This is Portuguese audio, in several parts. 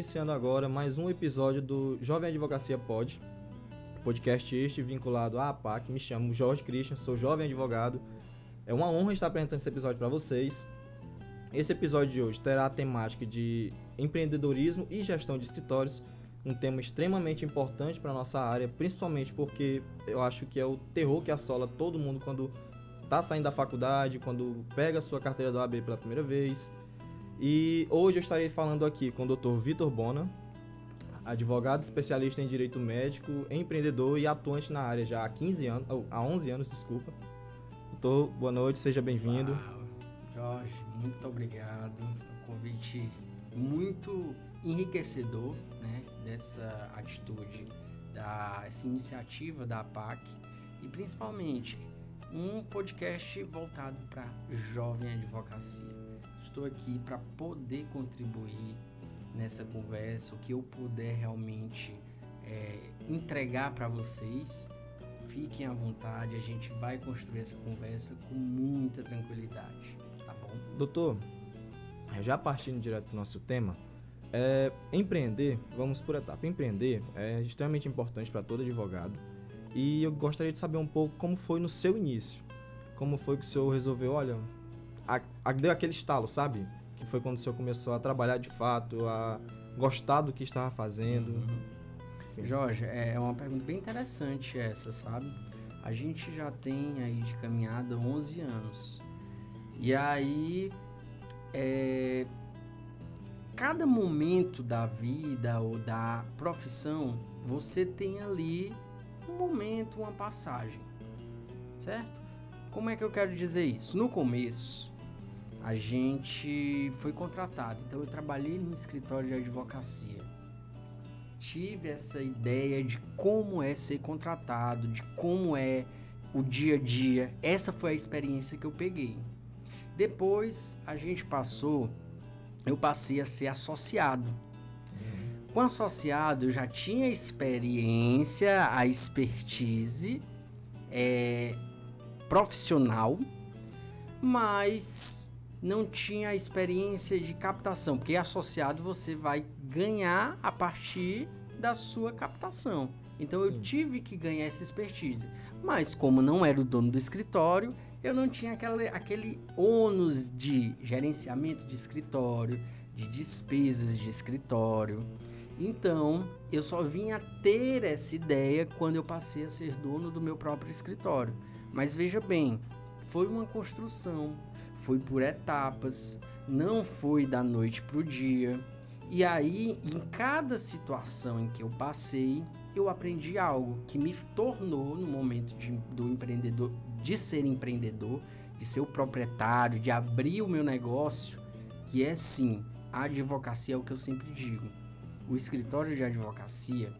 iniciando agora mais um episódio do Jovem Advocacia Pod, podcast este vinculado à APAC. Me chamo Jorge Christian, sou jovem advogado. É uma honra estar apresentando esse episódio para vocês. Esse episódio de hoje terá a temática de empreendedorismo e gestão de escritórios, um tema extremamente importante para a nossa área, principalmente porque eu acho que é o terror que assola todo mundo quando está saindo da faculdade, quando pega a sua carteira da OAB pela primeira vez. E hoje eu estarei falando aqui com o Dr. Vitor Bona, advogado especialista em direito médico, empreendedor e atuante na área já há 11 anos. Doutor, boa noite, seja bem-vindo. Uau, Jorge, muito obrigado. Um convite muito enriquecedor, né, dessa atitude, essa iniciativa da APAC e principalmente um podcast voltado para jovem advocacia. Estou aqui para poder contribuir nessa conversa, o que eu puder realmente entregar para vocês. Fiquem à vontade, a gente vai construir essa conversa com muita tranquilidade, tá bom? Doutor, já partindo direto do nosso tema, empreender, vamos por etapa. Empreender é extremamente importante para todo advogado e eu gostaria de saber um pouco como foi no seu início. Como foi que o senhor resolveu, deu aquele estalo, sabe? Que foi quando o senhor começou a trabalhar de fato, a gostar do que estava fazendo. Uhum. Jorge, é uma pergunta bem interessante essa, sabe? A gente já tem aí de caminhada 11 anos. E aí, cada momento da vida ou da profissão, você tem ali um momento, uma passagem, certo? Como é que eu quero dizer isso? No começo, a gente foi contratado, então eu trabalhei no escritório de advocacia. Tive essa ideia de como é ser contratado, de como é o dia a dia. Essa foi a experiência que eu peguei. Depois, eu passei a ser associado. Com associado, eu já tinha a experiência, a expertise profissional, mas não tinha a experiência de captação, porque associado você vai ganhar a partir da sua captação. Então, eu tive que ganhar essa expertise. Mas como não era o dono do escritório, eu não tinha aquele ônus de gerenciamento de escritório, de despesas de escritório. Então, eu só vim a ter essa ideia quando eu passei a ser dono do meu próprio escritório. Mas veja bem, foi uma construção, foi por etapas, não foi da noite para o dia. E aí, em cada situação em que eu passei, eu aprendi algo que me tornou, no momento de ser empreendedor, de ser o proprietário, de abrir o meu negócio, que é sim, a advocacia é o que eu sempre digo. O escritório de advocacia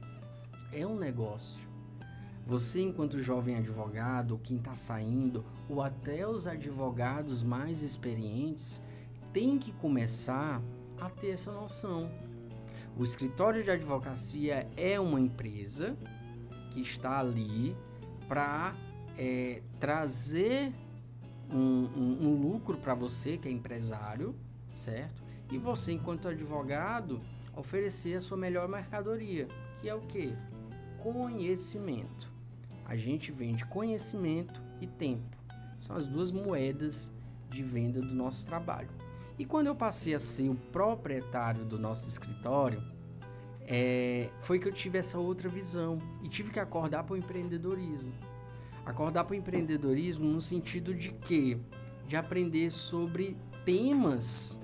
é um negócio. Você, enquanto jovem advogado, quem está saindo, ou até os advogados mais experientes, tem que começar a ter essa noção. O escritório de advocacia é uma empresa que está ali para trazer um lucro para você, que é empresário, certo? E você, enquanto advogado, oferecer a sua melhor mercadoria, que é o quê? Conhecimento. A gente vende conhecimento e tempo. São as duas moedas de venda do nosso trabalho. E quando eu passei a ser o proprietário do nosso escritório, foi que eu tive essa outra visão e tive que acordar para o empreendedorismo. Acordar para o empreendedorismo no sentido de quê? De aprender sobre temas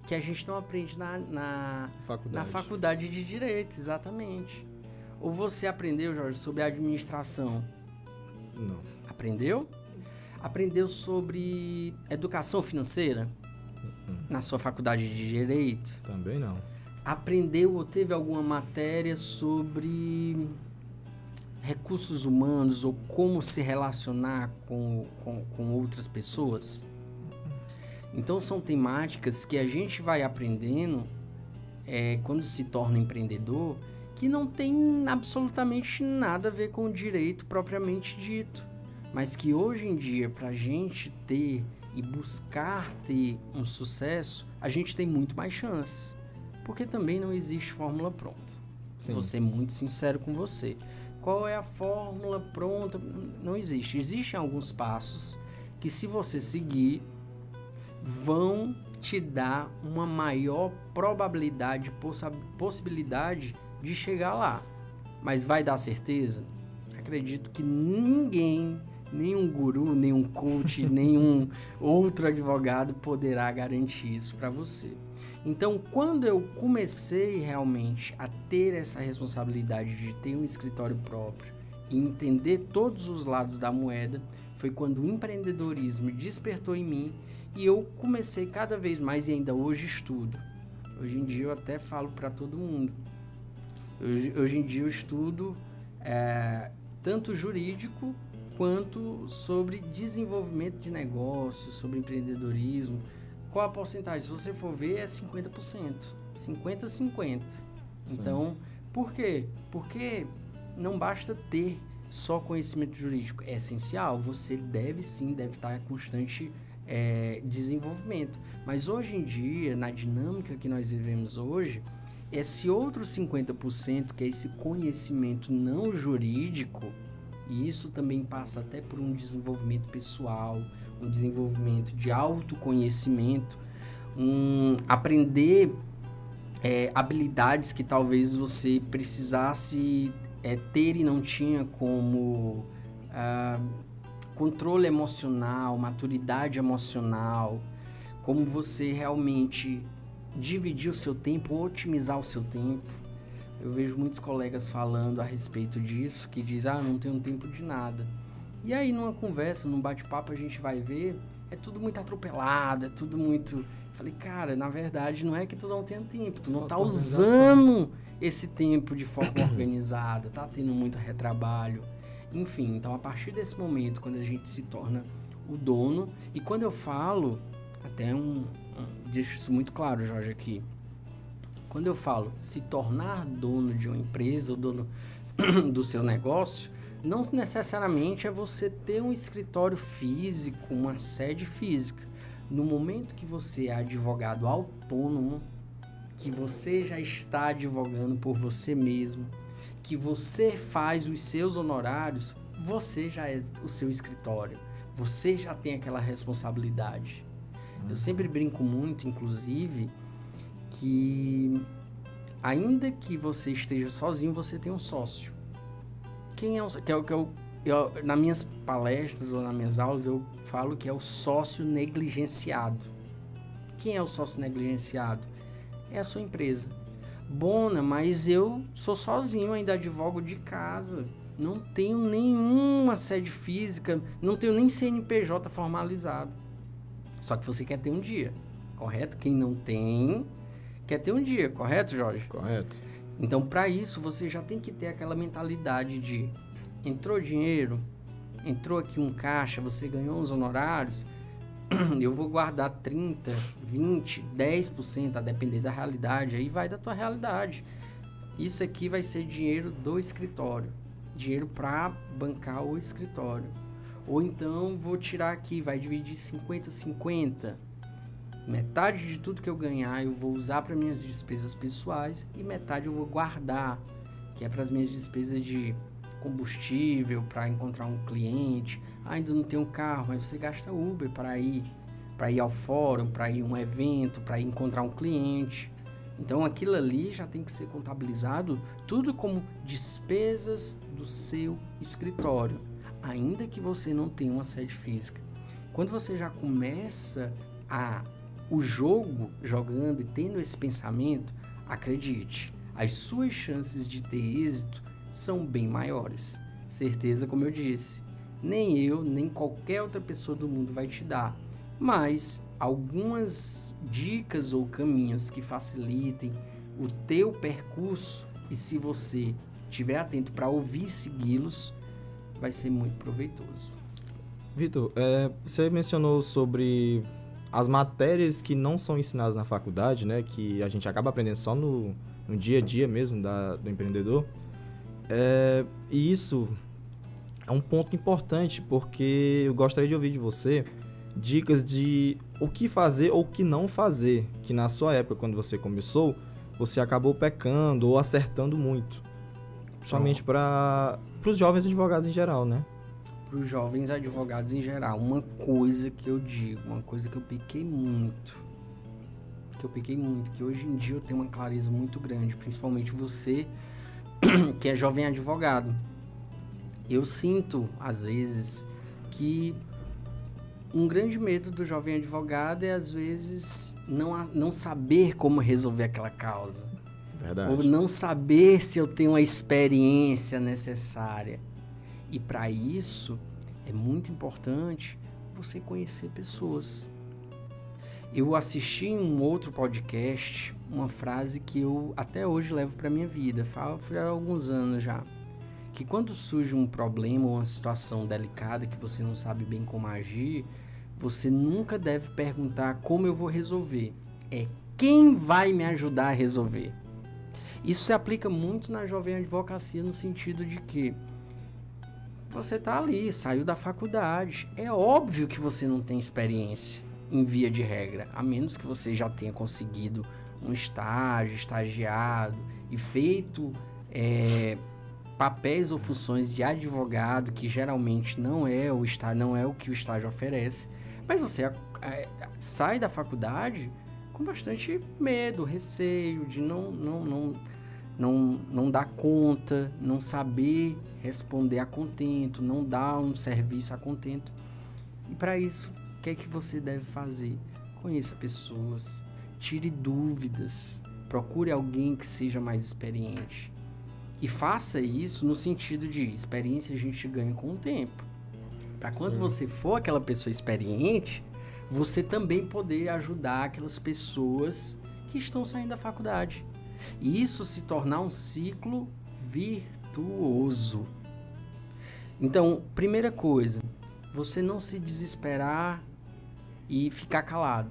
que a gente não aprende na faculdade de Direito, exatamente. Ou você aprendeu, Jorge, sobre administração? Não. Aprendeu? Aprendeu sobre educação financeira? Na sua faculdade de Direito? Também não. Aprendeu ou teve alguma matéria sobre recursos humanos ou como se relacionar com outras pessoas? Então, são temáticas que a gente vai aprendendo quando se torna empreendedor, que não tem absolutamente nada a ver com o direito propriamente dito, mas que hoje em dia, para a gente ter e buscar ter um sucesso, a gente tem muito mais chances. Porque também não existe fórmula pronta. Sim. Vou ser muito sincero com você. Qual é a fórmula pronta? Não existe. Existem alguns passos que, se você seguir, vão te dar uma maior probabilidade, possibilidade de chegar lá. Mas vai dar certeza? Acredito que ninguém, nenhum guru, nenhum coach, nenhum outro advogado poderá garantir isso para você. Então, quando eu comecei realmente a ter essa responsabilidade de ter um escritório próprio e entender todos os lados da moeda, foi quando o empreendedorismo despertou em mim e eu comecei cada vez mais, e ainda hoje estudo. Hoje em dia eu até falo para todo mundo. Hoje em dia eu estudo tanto jurídico quanto sobre desenvolvimento de negócios, sobre empreendedorismo. Qual a porcentagem? Se você for ver, é 50%. 50-50. Então, por quê? Porque não basta ter só conhecimento jurídico. É essencial. Você deve estar em constante desenvolvimento. Mas hoje em dia, na dinâmica que nós vivemos hoje, esse outro 50%, que é esse conhecimento não jurídico, e isso também passa até por um desenvolvimento pessoal, um desenvolvimento de autoconhecimento, aprender habilidades que talvez você precisasse ter e não tinha, como controle emocional, maturidade emocional, como você realmente dividir o seu tempo, otimizar o seu tempo. Eu vejo muitos colegas falando a respeito disso, que dizem, não tenho tempo de nada. E aí, numa conversa, num bate-papo, a gente vai ver, é tudo muito atropelado, é tudo muito... Falei, cara, na verdade, não é que tu não tenha tempo, tu não tá usando esse tempo de forma organizada, tá tendo muito retrabalho. Enfim, então, a partir desse momento, quando a gente se torna o dono, e quando eu falo, até deixo isso muito claro, Jorge, aqui, quando eu falo se tornar dono de uma empresa, ou dono do seu negócio, não necessariamente é você ter um escritório físico, uma sede física. No momento que você é advogado autônomo, que você já está advogando por você mesmo, que você faz os seus honorários, você já é o seu escritório. Você já tem aquela responsabilidade. Eu sempre brinco muito, inclusive, que ainda que você esteja sozinho, você tem um sócio. Quem é o nas minhas palestras ou nas minhas aulas eu falo que é o sócio negligenciado. Quem é o sócio negligenciado? É a sua empresa. Bona, mas eu sou sozinho, ainda advogo de casa. Não tenho nenhuma sede física, não tenho nem CNPJ formalizado. Só que você quer ter um dia, correto? Quem não tem, quer ter um dia, correto, Jorge? Correto. Então, para isso, você já tem que ter aquela mentalidade de entrou dinheiro, entrou aqui um caixa, você ganhou uns honorários, eu vou guardar 30, 20, 10%, a depender da realidade, aí vai da tua realidade. Isso aqui vai ser dinheiro do escritório, dinheiro para bancar o escritório. Ou então, vou tirar aqui, vai dividir 50-50. Metade de tudo que eu ganhar eu vou usar para minhas despesas pessoais e metade eu vou guardar, que é para as minhas despesas de combustível, para encontrar um cliente. Ainda não tenho carro, mas você gasta Uber para ir ao fórum, para ir a um evento, para ir encontrar um cliente. Então aquilo ali já tem que ser contabilizado tudo como despesas do seu escritório, ainda que você não tenha uma sede física. Quando você já começa o jogo, jogando e tendo esse pensamento, acredite, as suas chances de ter êxito são bem maiores. Certeza, como eu disse, nem eu, nem qualquer outra pessoa do mundo vai te dar, mas algumas dicas ou caminhos que facilitem o teu percurso, e se você estiver atento para ouvir e segui-los, vai ser muito proveitoso. Vitor, você mencionou sobre as matérias que não são ensinadas na faculdade, né, que a gente acaba aprendendo só no dia a dia mesmo do empreendedor. E isso é um ponto importante, porque eu gostaria de ouvir de você dicas de o que fazer ou o que não fazer, que na sua época, quando você começou, você acabou pecando ou acertando muito. Principalmente para os jovens advogados em geral, né? Para os jovens advogados em geral, uma coisa que eu digo, uma coisa que eu pequei muito, que hoje em dia eu tenho uma clareza muito grande, principalmente você que é jovem advogado. Eu sinto, às vezes, que um grande medo do jovem advogado é, às vezes, não saber como resolver aquela causa. Verdade. Ou não saber se eu tenho a experiência necessária. E para isso, é muito importante você conhecer pessoas. Eu assisti em um outro podcast uma frase que eu até hoje levo para minha vida, foi há alguns anos já, que quando surge um problema ou uma situação delicada que você não sabe bem como agir, você nunca deve perguntar como eu vou resolver, é quem vai me ajudar a resolver. Isso se aplica muito na jovem advocacia no sentido de que você está ali, saiu da faculdade, é óbvio que você não tem experiência em via de regra, a menos que você já tenha conseguido um estágio, estagiado e feito papéis ou funções de advogado, que geralmente não é o que o estágio oferece, mas você sai da faculdade com bastante medo, receio de não dar conta, não saber responder a contento, não dar um serviço a contento. E para isso, o que é que você deve fazer? Conheça pessoas, tire dúvidas, procure alguém que seja mais experiente. E faça isso no sentido de experiência a gente ganha com o tempo. Para quando você for aquela pessoa experiente, você também poder ajudar aquelas pessoas que estão saindo da faculdade. E isso se tornar um ciclo virtuoso. Então, primeira coisa, você não se desesperar e ficar calado.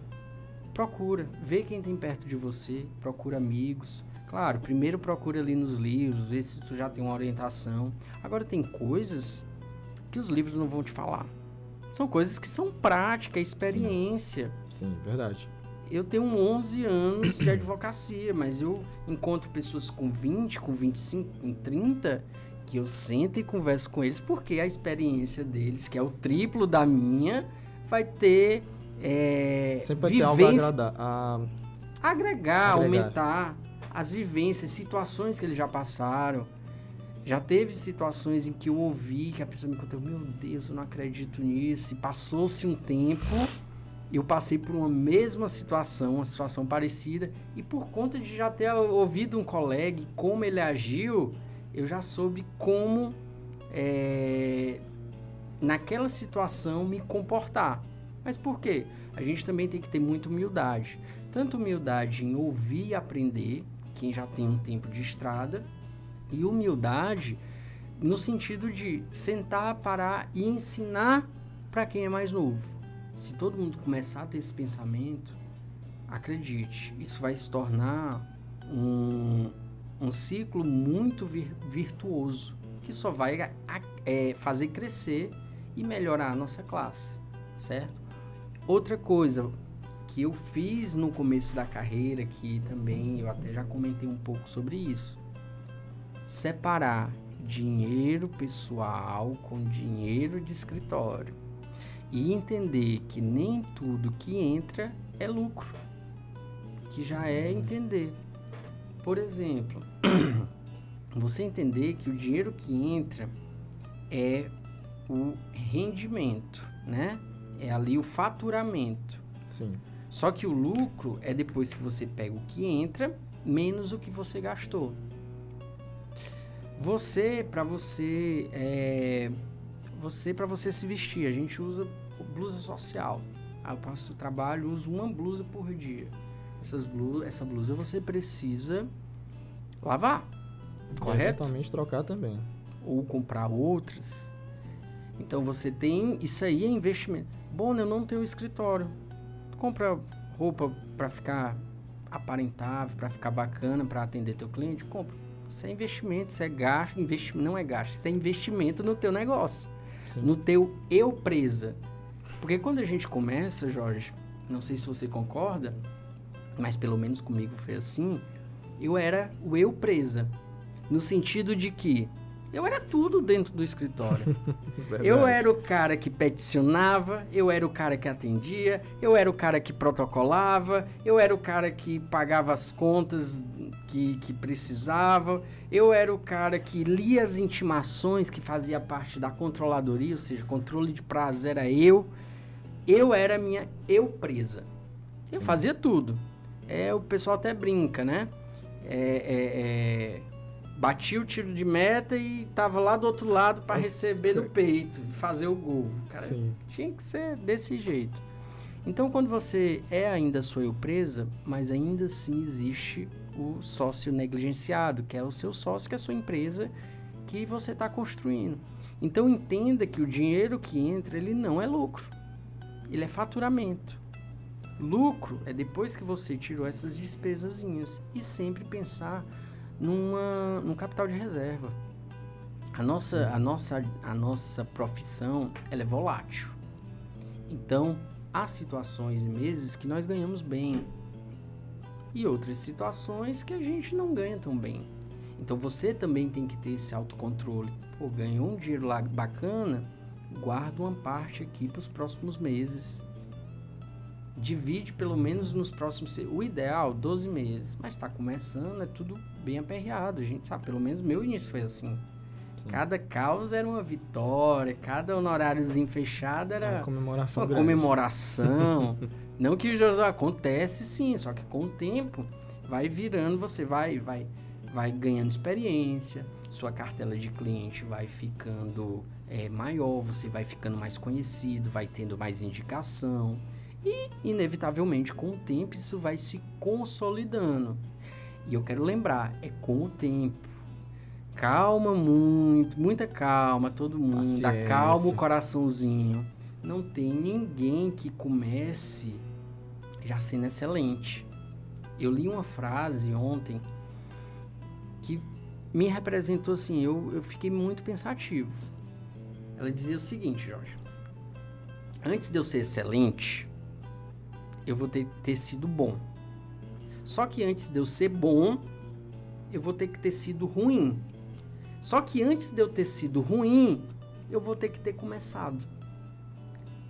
Procura, vê quem tem perto de você, procura amigos. Claro, primeiro procura ali nos livros, vê se tu já tem uma orientação. Agora tem coisas que os livros não vão te falar. São coisas que são prática, experiência. Sim, verdade. Eu tenho 11 anos de advocacia, mas eu encontro pessoas com 20, com 25, com 30, que eu sento e converso com eles, porque a experiência deles, que é o triplo da minha, vai ter sempre vai ter algo a agregar, aumentar as vivências, situações que eles já passaram. Já teve situações em que eu ouvi que a pessoa me contou, meu Deus, eu não acredito nisso, e passou-se um tempo, eu passei por uma mesma situação, uma situação parecida, e por conta de já ter ouvido um colega e como ele agiu, eu já soube como, naquela situação, me comportar. Mas por quê? A gente também tem que ter muita humildade. Tanto humildade em ouvir e aprender, quem já tem um tempo de estrada, e humildade no sentido de sentar, parar e ensinar para quem é mais novo. Se todo mundo começar a ter esse pensamento, acredite, isso vai se tornar um ciclo muito virtuoso, que só vai fazer crescer e melhorar a nossa classe, certo? Outra coisa que eu fiz no começo da carreira, que também eu até já comentei um pouco sobre isso, separar dinheiro pessoal com dinheiro de escritório e entender que nem tudo que entra é lucro, que já é entender. Por exemplo, você entender que o dinheiro que entra é o rendimento, né? É ali o faturamento. Sim. Só que o lucro é depois que você pega o que entra menos o que você gastou. Para você se vestir, a gente usa blusa social. Eu passo o trabalho, uso uma blusa por dia. Essa blusa você precisa lavar, correto? Totalmente trocar também. Ou comprar outras. Então você tem, isso aí é investimento. Bom, eu não tenho escritório. Compra roupa para ficar aparentável, para ficar bacana, para atender teu cliente, compra. Isso é investimento, isso é gasto, não é gasto, isso é investimento no teu negócio, sim, no teu eu presa. Porque quando a gente começa, Jorge, não sei se você concorda, mas pelo menos comigo foi assim, Eu era o eu presa. No sentido de que eu era tudo dentro do escritório. Eu era o cara que peticionava, eu era o cara que atendia, eu era o cara que protocolava, eu era o cara que pagava as contas que precisava, eu era o cara que lia as intimações, que fazia parte da controladoria, ou seja, controle de prazo era eu. Eu era minha eu presa. Eu Sim. fazia tudo. O pessoal até brinca, né? Batia o tiro de meta e tava lá do outro lado para receber no peito, fazer o gol. Cara, Sim. tinha que ser desse jeito. Então, quando você ainda sua eu presa, mas ainda assim existe o sócio negligenciado, que é o seu sócio, que é a sua empresa que você está construindo. Então, entenda que o dinheiro que entra, ele não é lucro. Ele é faturamento. Lucro é depois que você tirou essas despesazinhas. E sempre pensar num capital de reserva. A nossa profissão, ela é volátil. Então, há situações e meses que nós ganhamos bem. E outras situações que a gente não ganha tão bem. Então, você também tem que ter esse autocontrole. Pô, ganhou um dinheiro lá bacana, guarda uma parte aqui para os próximos meses. Divide pelo menos nos próximos... O ideal, 12 meses. Mas está começando, é tudo bem aperreado. A gente sabe, pelo menos meu início foi assim. Sim. Cada causa era uma vitória, cada honoráriozinho fechado era uma comemoração. Comemoração. Não que já acontece sim, só que com o tempo vai virando, você vai ganhando experiência, sua cartela de cliente vai ficando maior, você vai ficando mais conhecido, vai tendo mais indicação. E, inevitavelmente, com o tempo, isso vai se consolidando. E eu quero lembrar, é com o tempo. Calma muita calma, todo mundo. Paciência. Acalma o coraçãozinho. Não tem ninguém que comece já sendo excelente. Eu li uma frase ontem que me representou assim, eu fiquei muito pensativo. Ela dizia o seguinte, Jorge. Antes de eu ser excelente, eu vou ter sido bom. Só que antes de eu ser bom, eu vou ter que ter sido ruim. Só que antes de eu ter sido ruim, eu vou ter que ter começado.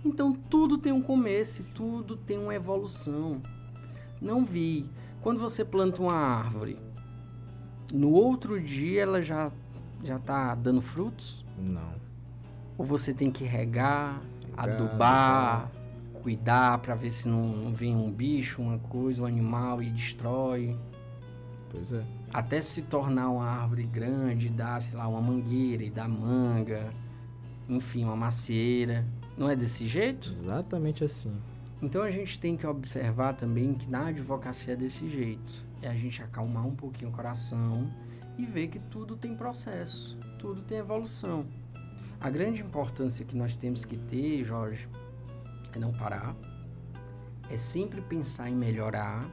Então, tudo tem um começo, tudo tem uma evolução. Não vi. Quando você planta uma árvore, no outro dia ela já está dando frutos? Não. Ou você tem que regar, adubar, cuidar para ver se não vem um bicho, uma coisa, um animal e destrói. Pois é. Até se tornar uma árvore grande, dar, sei lá, uma mangueira e dar manga, enfim, uma macieira. Não é desse jeito? Exatamente assim. Então a gente tem que observar também que na advocacia é desse jeito. É a gente acalmar um pouquinho o coração e ver que tudo tem processo, tudo tem evolução. A grande importância que nós temos que ter, Jorge, é não parar, é sempre pensar em melhorar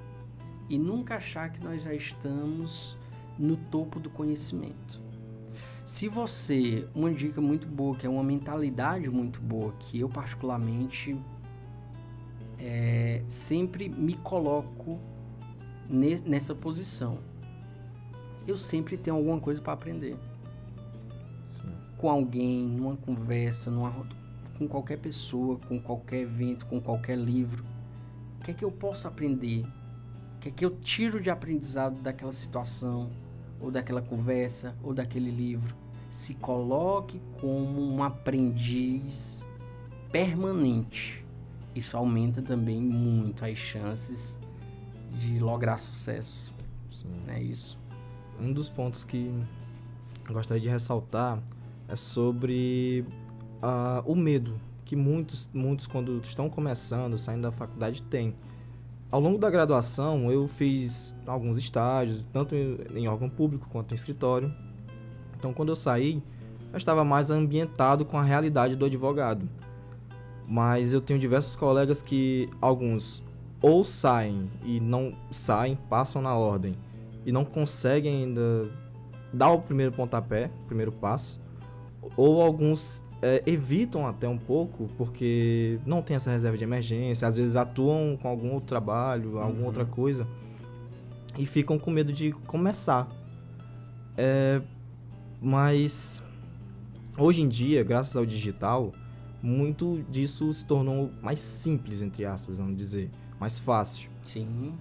e nunca achar que nós já estamos no topo do conhecimento. Se você, uma dica muito boa, que é uma mentalidade muito boa, que eu particularmente sempre me coloco nessa posição. Eu sempre tenho alguma coisa para aprender. Sim. Com alguém, numa conversa, com qualquer pessoa, com qualquer evento, com qualquer livro. O que é que eu posso aprender? O que é que eu tiro de aprendizado daquela situação, ou daquela conversa, ou daquele livro? Se coloque como um aprendiz permanente. Isso aumenta também muito as chances de lograr sucesso. Sim. Não é isso? Um dos pontos que eu gostaria de ressaltar é sobre o medo que muitos quando estão começando, saindo da faculdade, têm. Ao longo da graduação, eu fiz alguns estágios, tanto em órgão público quanto em escritório. Então, quando eu saí, eu estava mais ambientado com a realidade do advogado. Mas eu tenho diversos colegas que, alguns ou saem e não saem, passam na ordem e não conseguem ainda dar o primeiro pontapé, o primeiro passo, ou alguns evitam até um pouco porque não tem essa reserva de emergência, às vezes atuam com algum outro trabalho, alguma outra coisa e ficam com medo de começar. Mas hoje em dia, graças ao digital, muito disso se tornou mais simples, entre aspas, vamos dizer, mais fácil. Sim.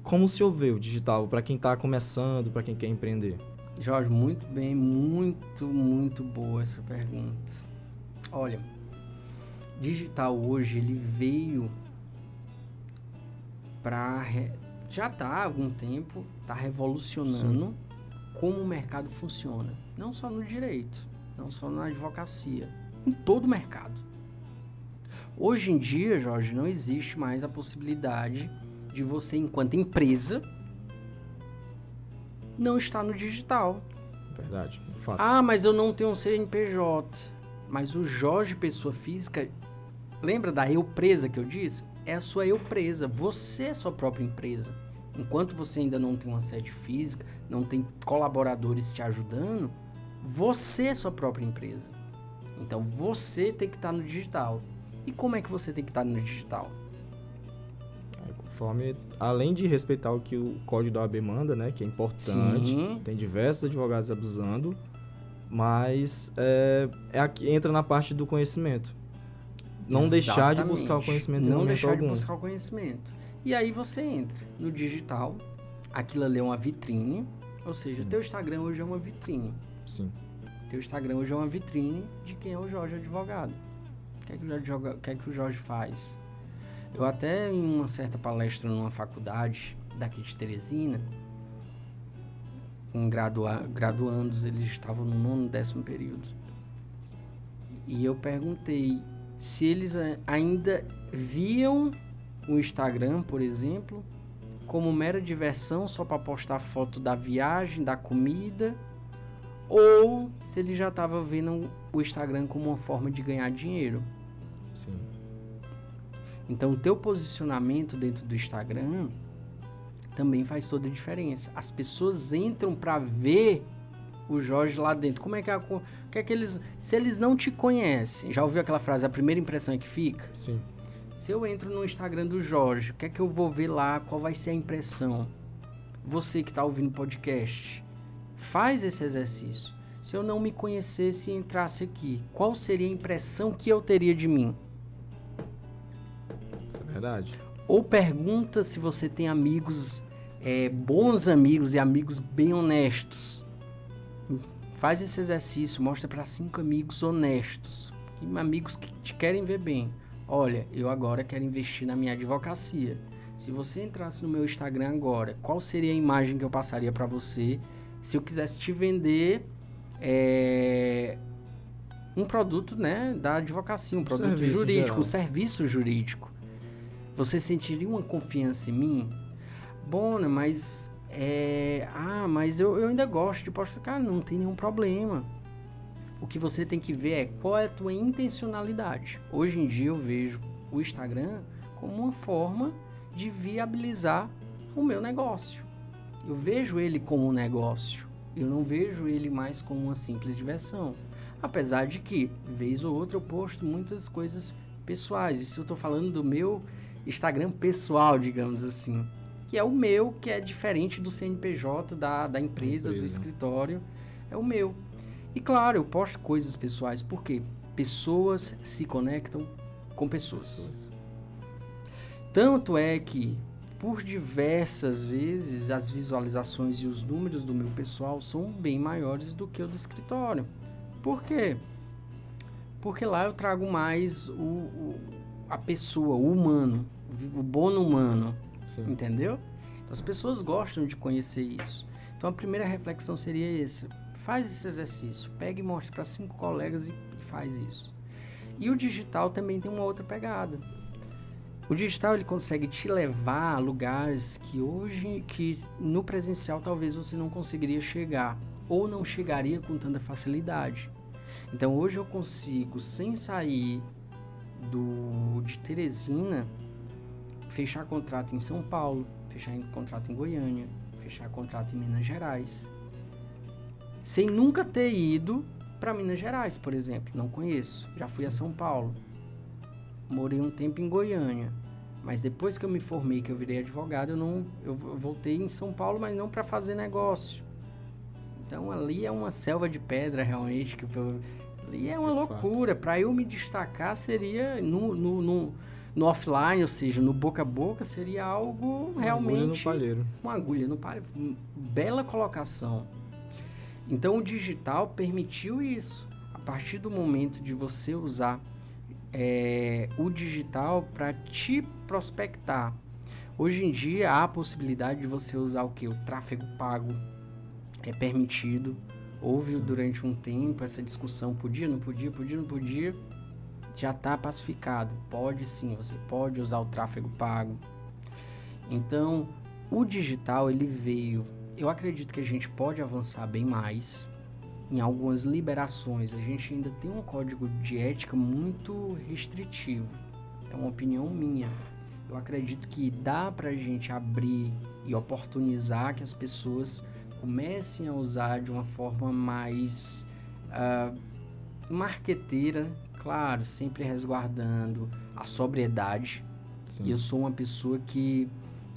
Como se ouve o digital para quem está começando, para quem quer empreender? Jorge, muito bem, muito boa essa pergunta. Olha, digital hoje, ele veio para... Já está há algum tempo, está revolucionando Sim. como o mercado funciona. Não só no direito, não só na advocacia, em todo o mercado. Hoje em dia, Jorge, não existe mais a possibilidade de você, enquanto empresa, não estar no digital. Verdade, de fato. Ah, mas eu não tenho um CNPJ. Mas o Jorge, pessoa física, lembra da eu presa que eu disse? É a sua eu presa. Você é a sua própria empresa. Enquanto você ainda não tem uma sede física, não tem colaboradores te ajudando, você é a sua própria empresa. Então, você tem que estar no digital. E como é que você tem que estar no digital? Conforme, além de respeitar o que o código da OAB manda, né, que é importante, Sim. tem diversos advogados abusando, mas aqui entra na parte do conhecimento. Não deixar de buscar o conhecimento em não momento deixar algum. de buscar o conhecimento. E aí você entra no digital, aquilo ali é uma vitrine, ou seja, o teu Instagram hoje é uma vitrine. Sim. Teu Instagram hoje é uma vitrine de quem é o Jorge advogado. O que é que o Jorge faz? Eu até em uma certa palestra numa faculdade daqui de Teresina, com graduandos, eles estavam no 9º, 10º período. E eu perguntei se eles ainda viam o Instagram, por exemplo, como mera diversão, só para postar foto da viagem, da comida, ou se ele já estava vendo o Instagram como uma forma de ganhar dinheiro. Sim. Então, o teu posicionamento dentro do Instagram também faz toda a diferença. As pessoas entram para ver o Jorge lá dentro. Como é que eles... Se eles não te conhecem, já ouviu aquela frase, a primeira impressão é que fica? Sim. Se eu entro no Instagram do Jorge, o que é que eu vou ver lá? Qual vai ser a impressão? Você que está ouvindo podcast, faz esse exercício. Se eu não me conhecesse e entrasse aqui, qual seria a impressão que eu teria de mim? Isso é verdade. Ou pergunta se você tem amigos, bons amigos e amigos bem honestos. Faz esse exercício, mostra para 5 amigos honestos, amigos que te querem ver bem. Olha, eu agora quero investir na minha advocacia. Se você entrasse no meu Instagram agora, qual seria a imagem que eu passaria para você se eu quisesse te vender um produto, né, da advocacia, um produto Serviço jurídico, geral. um serviço jurídico? Você sentiria uma confiança em mim? Bona, mas mas eu ainda gosto de postar. Cara, não tem nenhum problema. O que você tem que ver é qual é a tua intencionalidade. Hoje em dia eu vejo o Instagram como uma forma de viabilizar o meu negócio. Eu vejo ele como um negócio. Eu não vejo ele mais como uma simples diversão. Apesar de que, vez ou outra, eu posto muitas coisas pessoais. Isso eu estou falando do meu Instagram pessoal, digamos assim. Que é o meu, que é diferente do CNPJ, da empresa, do escritório. É o meu. E claro, eu posto coisas pessoais, porque pessoas se conectam com pessoas. Tanto é que, por diversas vezes, as visualizações e os números do meu pessoal são bem maiores do que o do escritório. Por quê? Porque lá eu trago mais a pessoa, o humano, o bono humano. Sim. Entendeu? Então, as pessoas gostam de conhecer isso. Então, a primeira reflexão seria essa. Faz esse exercício. Pega e mostra para 5 colegas e faz isso. E o digital também tem uma outra pegada. O digital ele consegue te levar a lugares que no presencial talvez você não conseguiria chegar ou não chegaria com tanta facilidade. Então hoje eu consigo, sem sair de Teresina, fechar contrato em São Paulo, fechar contrato em Goiânia, fechar contrato em Minas Gerais, sem nunca ter ido para Minas Gerais, por exemplo. Não conheço. Já fui a São Paulo. Morei um tempo em Goiânia. Mas depois que eu me formei, que eu virei advogado, eu voltei em São Paulo, mas não para fazer negócio. Então ali é uma selva de pedra realmente, ali é uma loucura. Para eu me destacar seria no offline, ou seja, no boca a boca, seria algo realmente... Uma agulha no palheiro. Bela colocação. Então o digital permitiu isso. A partir do momento de você usar o digital para te prospectar. Hoje em dia há a possibilidade de você usar o quê? O tráfego pago é permitido. Houve durante um tempo essa discussão, podia, não podia. Já está pacificado. Pode sim, você pode usar o tráfego pago. Então, o digital ele veio. Eu acredito que a gente pode avançar bem mais em algumas liberações. A gente ainda tem um código de ética muito restritivo. É uma opinião minha. Eu acredito que dá para a gente abrir e oportunizar que as pessoas comecem a usar de uma forma mais marqueteira, claro, sempre resguardando a sobriedade. Sim. Eu sou uma pessoa que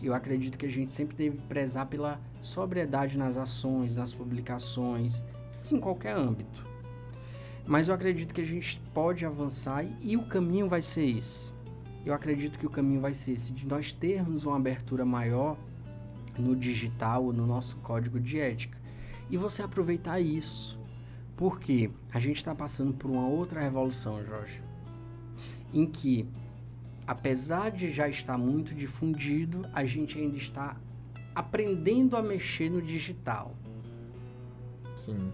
eu acredito que a gente sempre deve prezar pela sobriedade nas ações, nas publicações, sim, em qualquer âmbito. Mas eu acredito que a gente pode avançar e o caminho vai ser esse. Eu acredito que o caminho vai ser esse, de nós termos uma abertura maior no digital, no nosso código de ética. E você aproveitar isso. Porque a gente está passando por uma outra revolução, Jorge, em que, apesar de já estar muito difundido, a gente ainda está aprendendo a mexer no digital. Sim.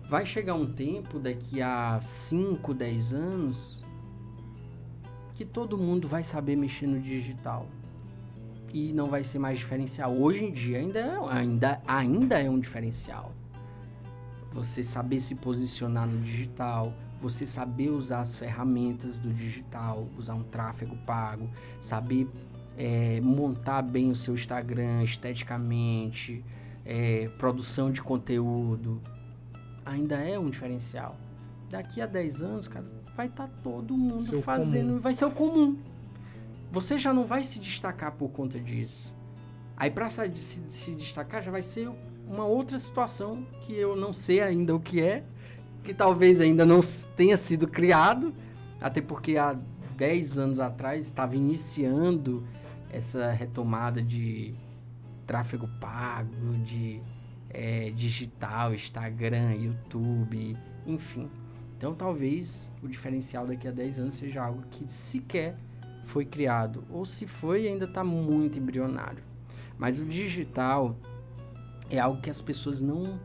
Vai chegar um tempo, daqui a 5, 10 anos, que todo mundo vai saber mexer no digital. E não vai ser mais diferencial. Hoje em dia ainda é um diferencial. Você saber se posicionar no digital, você saber usar as ferramentas do digital, usar um tráfego pago, saber montar bem o seu Instagram esteticamente, produção de conteúdo, ainda é um diferencial. Daqui a 10 anos, cara, vai estar todo mundo fazendo, comum. Vai ser o comum. Você já não vai se destacar por conta disso. Aí para se destacar já vai ser uma outra situação que eu não sei ainda o que é, que talvez ainda não tenha sido criado, até porque há 10 anos atrás estava iniciando essa retomada de tráfego pago, de digital, Instagram, YouTube, enfim. Então talvez o diferencial daqui a 10 anos seja algo que sequer foi criado, ou se foi ainda está muito embrionário. Mas o digital é algo que as pessoas não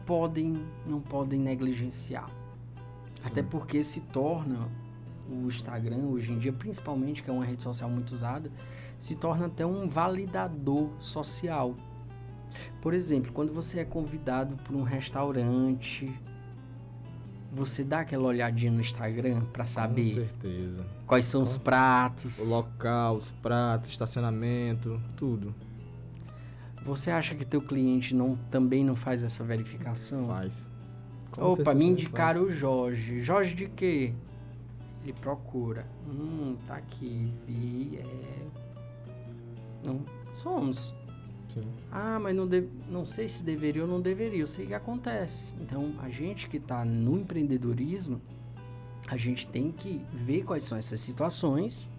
podem negligenciar. Sim. Até porque se torna o Instagram, hoje em dia, principalmente, que é uma rede social muito usada, se torna até um validador social. Por exemplo, quando você é convidado por um restaurante, você dá aquela olhadinha no Instagram para saber com certeza. Quais são os pratos. O local, os pratos, estacionamento, tudo. Você acha que teu cliente também não faz essa verificação? Faz. Opa, me indicaram o Jorge. Jorge de quê? Ele procura. Tá aqui. Não, somos. Sim. Mas não sei se deveria ou não deveria. Eu sei que acontece. Então, a gente que está no empreendedorismo, a gente tem que ver quais são essas situações,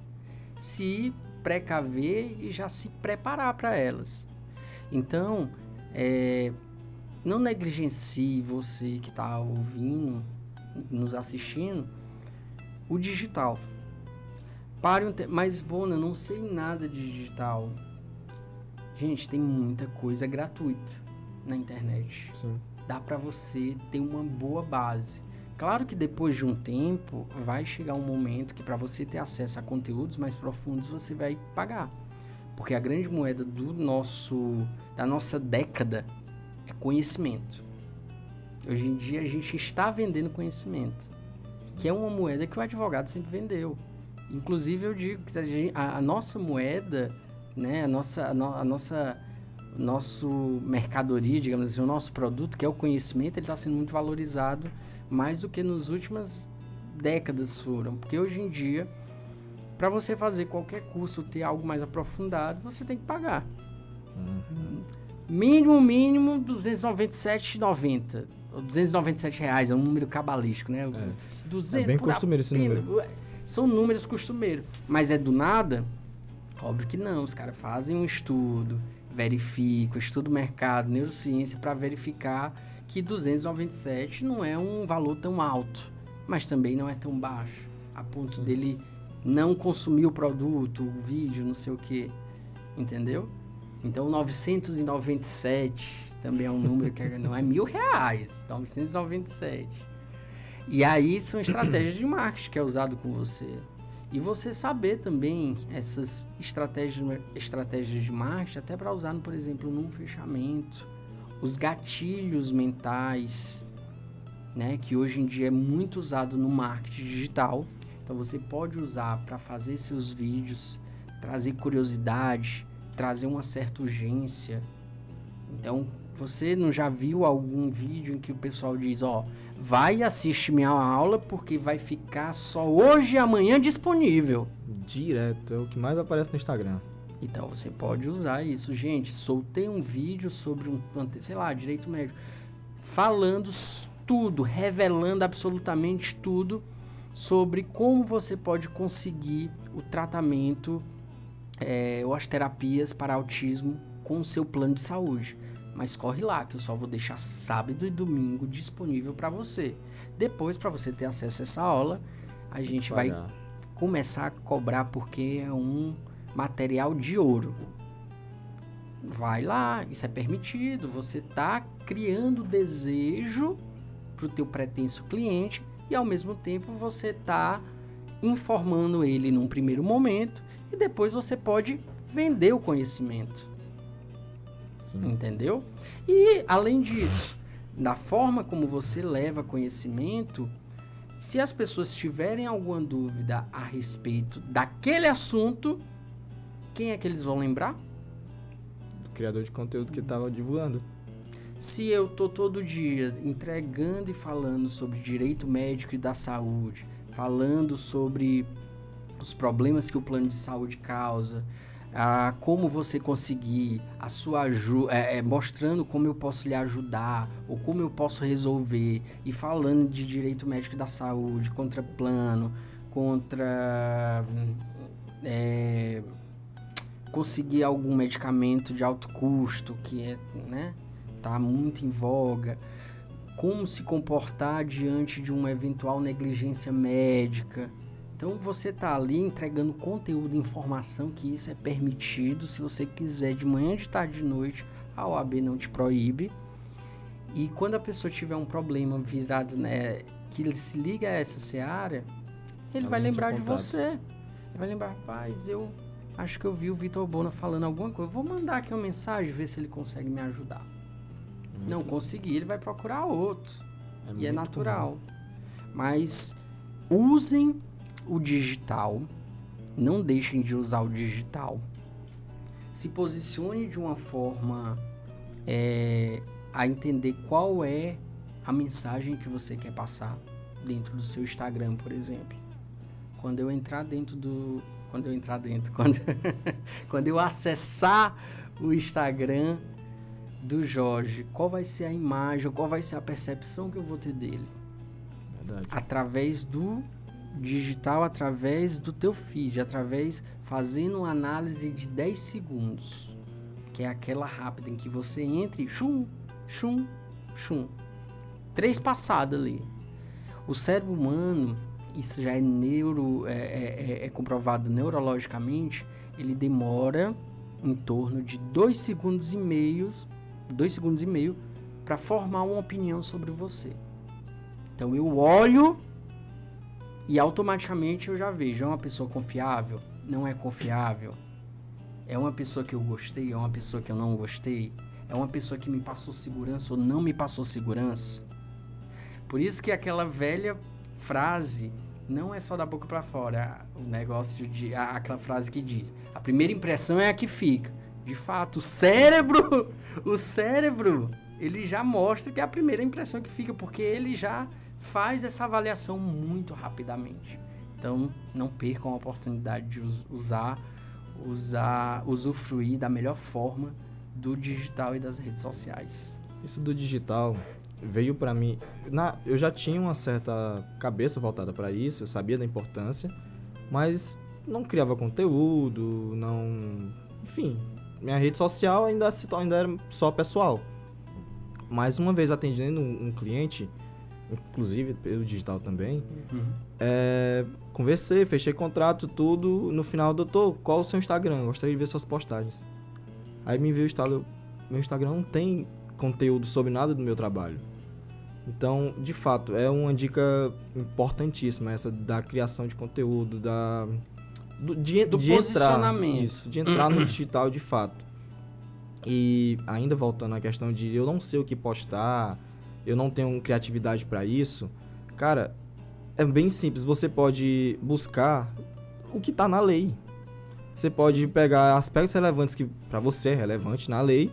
se precaver e já se preparar para elas. Então, não negligencie você que está ouvindo, nos assistindo, o digital. Mas, Bona, não sei nada de digital. Gente, tem muita coisa gratuita na internet. Sim. Dá para você ter uma boa base. Claro que depois de um tempo, vai chegar um momento que para você ter acesso a conteúdos mais profundos, você vai pagar. Porque a grande moeda da nossa década é conhecimento. Hoje em dia a gente está vendendo conhecimento, que é uma moeda que o advogado sempre vendeu. Inclusive eu digo que a nossa moeda, né, nosso mercadoria, digamos assim, o nosso produto, que é o conhecimento, ele está sendo muito valorizado mais do que nas últimas décadas foram. Porque hoje em dia Para você fazer qualquer curso, ter algo mais aprofundado, você tem que pagar. Mínimo, R$ 297,90. R$ 297 reais, é um número cabalístico, né? 200 é bem costumeiro esse número. São números costumeiros. Mas é do nada? Óbvio que não. Os caras fazem um estudo, verificam, estudo mercado, neurociência, para verificar que 297 não é um valor tão alto, mas também não é tão baixo, a ponto dele não consumir o produto, o vídeo, não sei o que, entendeu? Então 997 também é um número que não é R$ 1.000, 997. E aí são estratégias de marketing que é usado com você. E você saber também essas estratégias de marketing, até para usar, por exemplo, num fechamento, os gatilhos mentais, né, que hoje em dia é muito usado no marketing digital. Então você pode usar para fazer seus vídeos, trazer curiosidade, trazer uma certa urgência. Então, você não já viu algum vídeo em que o pessoal diz, vai assistir minha aula porque vai ficar só hoje e amanhã disponível. Direto, é o que mais aparece no Instagram. Então, você pode usar isso. Gente, soltei um vídeo sobre direito médico, falando tudo, revelando absolutamente tudo sobre como você pode conseguir o tratamento ou as terapias para autismo com o seu plano de saúde. Mas corre lá, que eu só vou deixar sábado e domingo disponível para você. Depois, para você ter acesso a essa aula, a gente vai começar a cobrar, porque é um material de ouro. Vai lá, isso é permitido. Você está criando desejo para o teu pretenso cliente e, ao mesmo tempo, você está informando ele num primeiro momento e depois você pode vender o conhecimento. Entendeu? E, além disso, da forma como você leva conhecimento, se as pessoas tiverem alguma dúvida a respeito daquele assunto, quem é que eles vão lembrar? Do criador de conteúdo que estava divulgando. Se eu tô todo dia entregando e falando sobre direito médico e da saúde, falando sobre os problemas que o plano de saúde causa, como você conseguir a sua ajuda, mostrando como eu posso lhe ajudar ou como eu posso resolver, e falando de direito médico e da saúde, contra plano, contra conseguir algum medicamento de alto custo que tá muito em voga, como se comportar diante de uma eventual negligência médica. Então, você está ali entregando conteúdo e informação, que isso é permitido. Se você quiser, de manhã, de tarde, de noite, a OAB não te proíbe. E quando a pessoa tiver um problema virado, que ele se liga a essa seara, ele vai lembrar de você. Ele vai lembrar, rapaz, eu acho que eu vi o Vitor Bona falando alguma coisa. Eu vou mandar aqui uma mensagem, ver se ele consegue me ajudar. Não conseguir, ele vai procurar outro. E é natural. Mas usem o digital, não deixem de usar o digital. Se posicione de uma forma a entender qual é a mensagem que você quer passar dentro do seu Instagram, por exemplo. Quando eu acessar o Instagram do Jorge, qual vai ser a imagem, qual vai ser a percepção que eu vou ter dele? Verdade. Através do digital, através do teu feed, fazendo uma análise de 10 segundos, que é aquela rápida em que você entra e chum, 3 passadas ali. O cérebro humano, isso já é comprovado neurologicamente, ele demora em torno de 2 segundos e meio para formar uma opinião sobre você. Então eu olho e automaticamente eu já vejo, é uma pessoa confiável? Não é confiável? É uma pessoa que eu gostei? É uma pessoa que eu não gostei? É uma pessoa que me passou segurança ou não me passou segurança? Por isso que aquela velha frase não é só da boca para fora, aquela frase que diz, a primeira impressão é a que fica. De fato, o cérebro, ele já mostra que é a primeira impressão que fica, porque ele já faz essa avaliação muito rapidamente. Então, não percam a oportunidade de usufruir da melhor forma do digital e das redes sociais. Isso do digital veio para mim... eu já tinha uma certa cabeça voltada para isso, eu sabia da importância, mas não criava conteúdo, não... Enfim, minha rede social ainda era só pessoal. Mas uma vez atendendo um cliente, inclusive pelo digital também, conversei, fechei contrato, tudo. No final, doutor, qual o seu Instagram? Gostaria de ver suas postagens. Aí me veio o estado, meu Instagram não tem conteúdo sobre nada do meu trabalho. Então, de fato, é uma dica importantíssima essa da criação de conteúdo, do posicionamento. De entrar no digital de fato. E ainda voltando à questão de eu não sei o que postar, eu não tenho criatividade para isso, cara, é bem simples. Você pode buscar o que tá na lei. Você pode pegar aspectos relevantes que para você é relevante na lei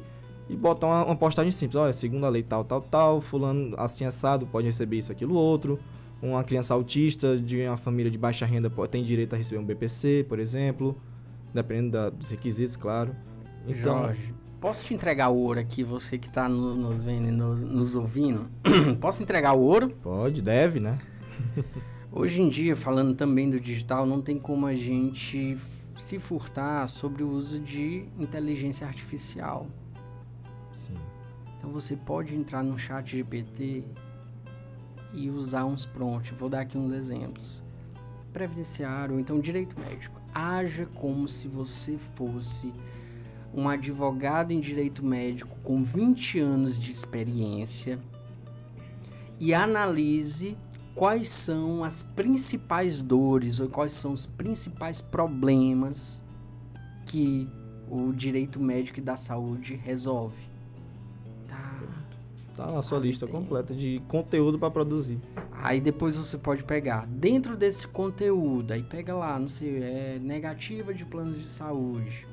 e botar uma postagem simples. Olha, segundo a lei tal, fulano assim assado pode receber isso, aquilo, outro. Uma criança autista de uma família de baixa renda tem direito a receber um BPC, por exemplo, dependendo dos requisitos, claro. Então, Jorge, posso te entregar o ouro aqui, você que está nos vendo e nos ouvindo? Posso entregar o ouro? Pode, deve, né? Hoje em dia, falando também do digital, não tem como a gente se furtar sobre o uso de inteligência artificial. Sim. Então você pode entrar no chat GPT e usar uns prompts. Vou dar aqui uns exemplos. Previdenciário ou então direito médico. Haja como se você fosse um advogado em direito médico com 20 anos de experiência e analise quais são as principais dores ou quais são os principais problemas que o direito médico e da saúde resolve. Tá na sua lista completa de conteúdo para produzir. Aí depois você pode pegar dentro desse conteúdo, aí pega lá, não sei, negativa de planos de saúde.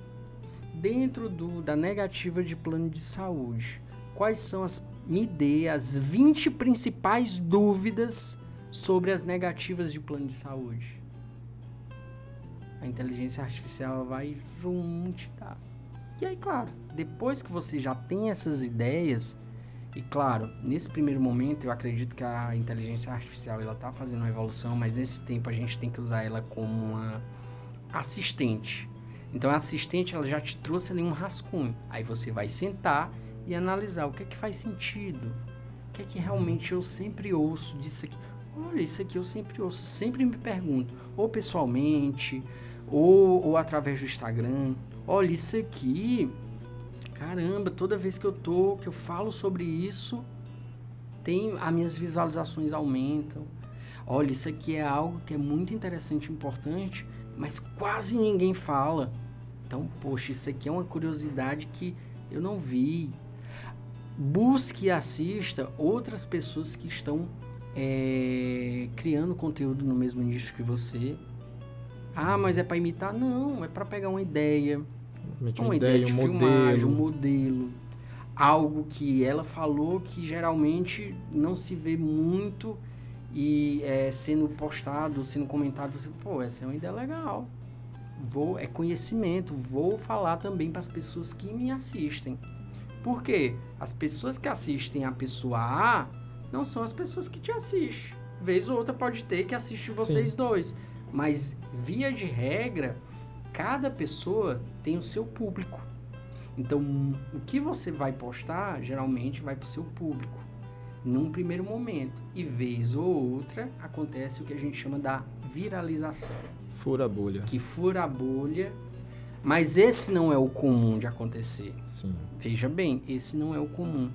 Dentro da negativa de plano de saúde, quais são me dê as 20 principais dúvidas sobre as negativas de plano de saúde. A inteligência artificial vai te dar. E aí, claro, depois que você já tem essas ideias, e claro, nesse primeiro momento eu acredito que a inteligência artificial ela está fazendo uma evolução, mas nesse tempo a gente tem que usar ela como uma assistente. Então a assistente ela já te trouxe ali um rascunho. Aí você vai sentar e analisar o que é que faz sentido. O que é que realmente eu sempre ouço disso aqui. Olha, isso aqui eu sempre ouço, sempre me pergunto. Ou pessoalmente, ou através do Instagram. Olha, isso aqui... Caramba, toda vez que eu falo sobre isso, as minhas visualizações aumentam. Olha, isso aqui é algo que é muito interessante e importante, mas quase ninguém fala. Então, poxa, isso aqui é uma curiosidade que eu não vi. Busque e assista outras pessoas que estão criando conteúdo no mesmo nicho que você. Ah, mas é para imitar? Não, é para pegar uma ideia. Uma ideia de filmagem, um modelo, algo que ela falou que geralmente não se vê muito e sendo postado, sendo comentado, você, essa é uma ideia legal, é conhecimento, vou falar também para as pessoas que me assistem. Por quê? As pessoas que assistem a pessoa A não são as pessoas que te assistem. Vez ou outra pode ter que assiste vocês dois, mas via de regra, cada pessoa tem o seu público. Então, o que você vai postar, geralmente vai para o seu público, num primeiro momento. E vez ou outra, acontece o que a gente chama da viralização. Fura a bolha. Que fura a bolha, mas esse não é o comum de acontecer. Sim. Veja bem, esse não é o comum.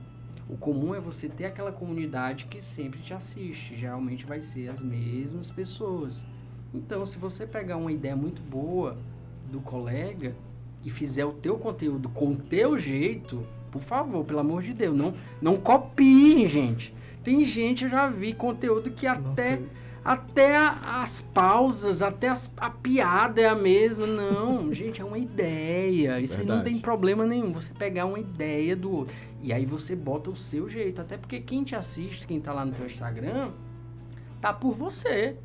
O comum é você ter aquela comunidade que sempre te assiste. Geralmente vai ser as mesmas pessoas. Então, se você pegar uma ideia muito boa do colega e fizer o teu conteúdo com o teu jeito, por favor, pelo amor de Deus, não copiem, gente. Tem gente, eu já vi conteúdo que até as pausas, até a piada é a mesma. Não, gente, é uma ideia. Isso aí não tem problema nenhum. Você pegar uma ideia do outro. E aí você bota o seu jeito. Até porque quem te assiste, quem tá lá no teu Instagram, tá por você.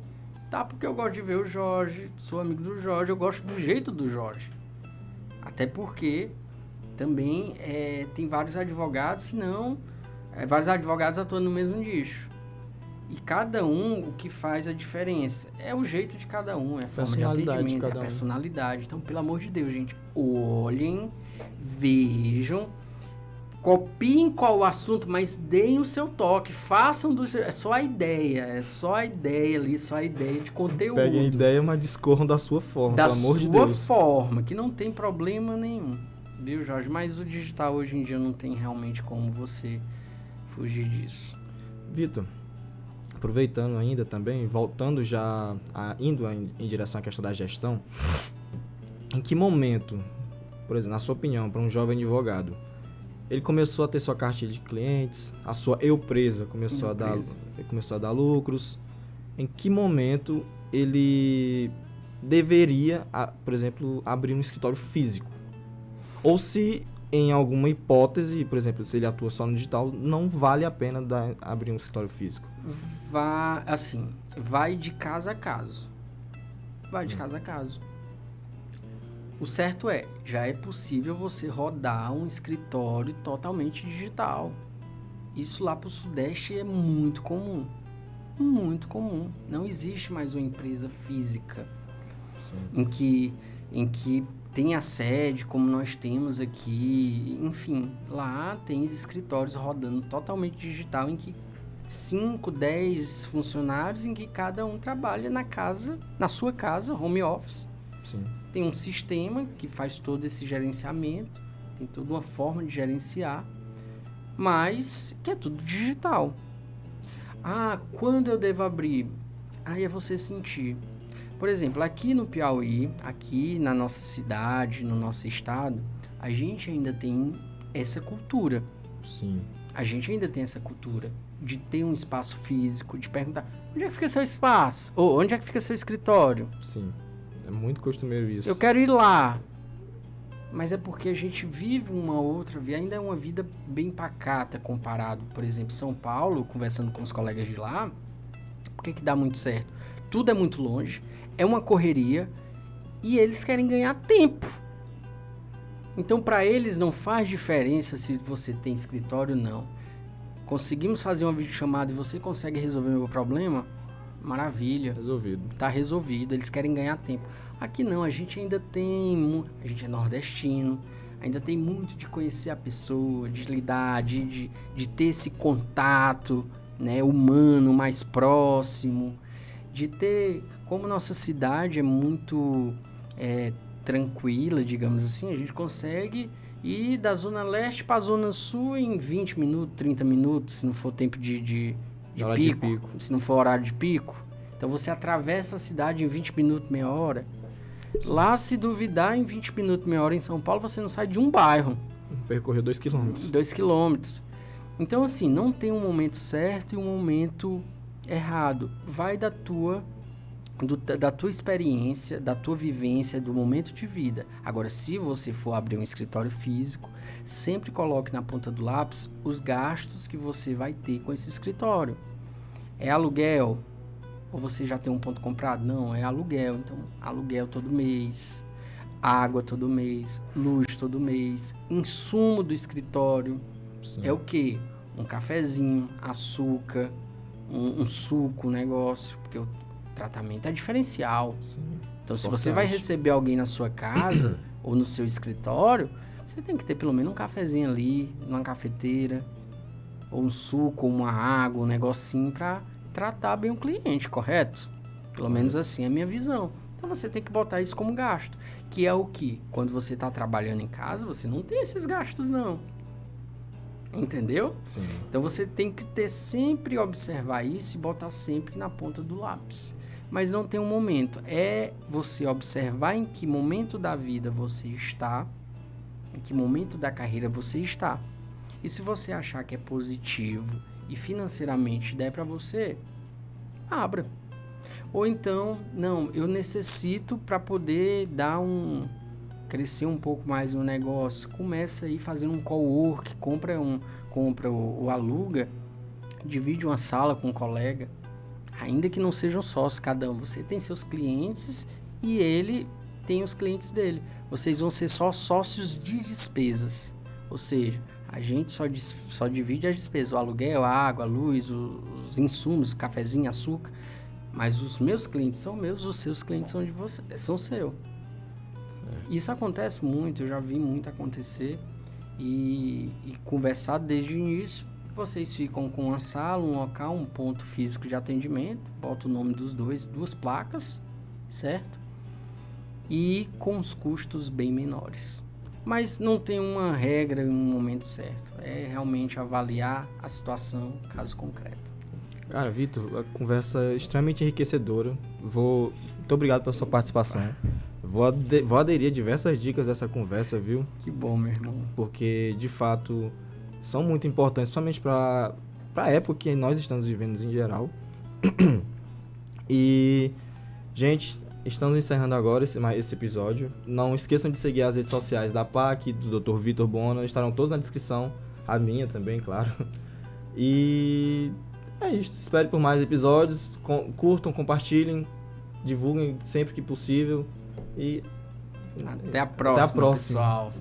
Tá, porque eu gosto de ver o Jorge, sou amigo do Jorge, eu gosto do jeito do Jorge. Até porque também tem vários advogados, senão vários advogados atuando no mesmo nicho. E cada um, o que faz a diferença é o jeito de cada um, é a forma de atendimento, é a personalidade. Então, pelo amor de Deus, gente, olhem, vejam, copiem qual o assunto, mas deem o seu toque, façam do seu... É só a ideia ali, só a ideia de conteúdo. Peguem a ideia, mas discorram da sua forma, pelo amor de Deus. Da sua forma, que não tem problema nenhum. Viu, Jorge? Mas o digital hoje em dia não tem realmente como você fugir disso. Vitor, aproveitando ainda também, voltando já, indo em direção à questão da gestão, em que momento, por exemplo, na sua opinião, para um jovem advogado, ele começou a ter sua carteira de clientes, a sua empresa começou a dar lucros, em que momento ele deveria, por exemplo, abrir um escritório físico? Ou se, em alguma hipótese, por exemplo, se ele atua só no digital, não vale a pena abrir um escritório físico? Vai de caso a caso. Vai de caso a caso. O certo já é possível você rodar um escritório totalmente digital. Isso lá para o Sudeste é muito comum. Muito comum. Não existe mais uma empresa física em que tem a sede, como nós temos aqui. Enfim, lá tem escritórios rodando totalmente digital, em que 5, 10 funcionários, em que cada um trabalha na sua casa, home office. Sim. Tem um sistema que faz todo esse gerenciamento, tem toda uma forma de gerenciar, mas que é tudo digital. Quando eu devo abrir? Aí é você sentir. Por exemplo, aqui no Piauí, aqui na nossa cidade, no nosso estado, a gente ainda tem essa cultura. Sim. A gente ainda tem essa cultura de ter um espaço físico, de perguntar, onde é que fica seu espaço? Ou onde é que fica seu escritório? Sim. É muito costumeiro isso. Eu quero ir lá. Mas é porque a gente vive uma outra vida, ainda é uma vida bem pacata comparado, por exemplo, São Paulo, conversando com os colegas de lá, por que dá muito certo? Tudo é muito longe, é uma correria e eles querem ganhar tempo. Então, para eles não faz diferença se você tem escritório ou não. Conseguimos fazer uma videochamada e você consegue resolver o meu problema? Maravilha. Resolvido. Tá resolvido, eles querem ganhar tempo. Aqui não, a gente ainda tem... A gente é nordestino, ainda tem muito de conhecer a pessoa, de lidar, de ter esse contato, né, humano mais próximo, de ter... Como nossa cidade é muito tranquila, digamos assim, a gente consegue ir da Zona Leste para a Zona Sul em 20 minutos, 30 minutos, se não for tempo de pico, se não for horário de pico. Então você atravessa a cidade em 20 minutos, meia hora. Lá, se duvidar, em 20 minutos, meia hora em São Paulo, você não sai de um bairro. Percorreu 2 quilômetros. 2 quilômetros. Então, assim, não tem um momento certo e um momento errado. Vai da tua experiência, da tua vivência, do momento de vida. Agora, se você for abrir um escritório físico, sempre coloque na ponta do lápis os gastos que você vai ter com esse escritório. É aluguel? Ou você já tem um ponto comprado? Não, é aluguel. Então, aluguel todo mês, água todo mês, luz todo mês, insumo do escritório. Sim. É o quê? Um cafezinho, açúcar, um suco, um negócio, porque o tratamento é diferencial. Sim. Então, se você vai receber alguém na sua casa ou no seu escritório, você tem que ter pelo menos um cafezinho ali, numa cafeteira, ou um suco, ou uma água, um negocinho para tratar bem o cliente, correto? Pelo menos assim é a minha visão. Então você tem que botar isso como gasto, que é o que? Quando você está trabalhando em casa, você não tem esses gastos não. Entendeu? Sim. Então você tem que sempre observar isso e botar sempre na ponta do lápis. Mas não tem um momento. É você observar em que momento da vida você está, em que momento da carreira você está. E se você achar que é positivo e financeiramente der para você, abra. Ou então, não, eu necessito para poder crescer um pouco mais no negócio. Começa aí fazendo um cowork, compra ou aluga, divide uma sala com um colega. ainda que não sejam sócios cada um, você tem seus clientes e ele tem os clientes dele. Vocês vão ser só sócios de despesas, ou seja, a gente só divide as despesas, o aluguel, a água, a luz, os insumos, o cafezinho, açúcar, mas os meus clientes são meus, os seus clientes são de você, são seu. Certo. Isso acontece muito, eu já vi muito acontecer e conversado desde o início. Vocês ficam com uma sala, um local, um ponto físico de atendimento, bota o nome dos dois, 2 placas, certo? E com os custos bem menores. Mas não tem uma regra e um momento certo. É realmente avaliar a situação, caso concreto. Cara, Vitor, a conversa é extremamente enriquecedora. Muito obrigado pela sua participação. Vou aderir a diversas dicas dessa conversa, viu? Que bom, meu irmão. Porque, de fato, são muito importantes, principalmente para a época que nós estamos vivendo em geral. E, gente, estamos encerrando agora esse episódio. Não esqueçam de seguir as redes sociais da PAC, do Dr. Vitor Bona, estarão todos na descrição. A minha também, claro. E é isso. Espere por mais episódios. Curtam, compartilhem, divulguem sempre que possível. E até a próxima, pessoal.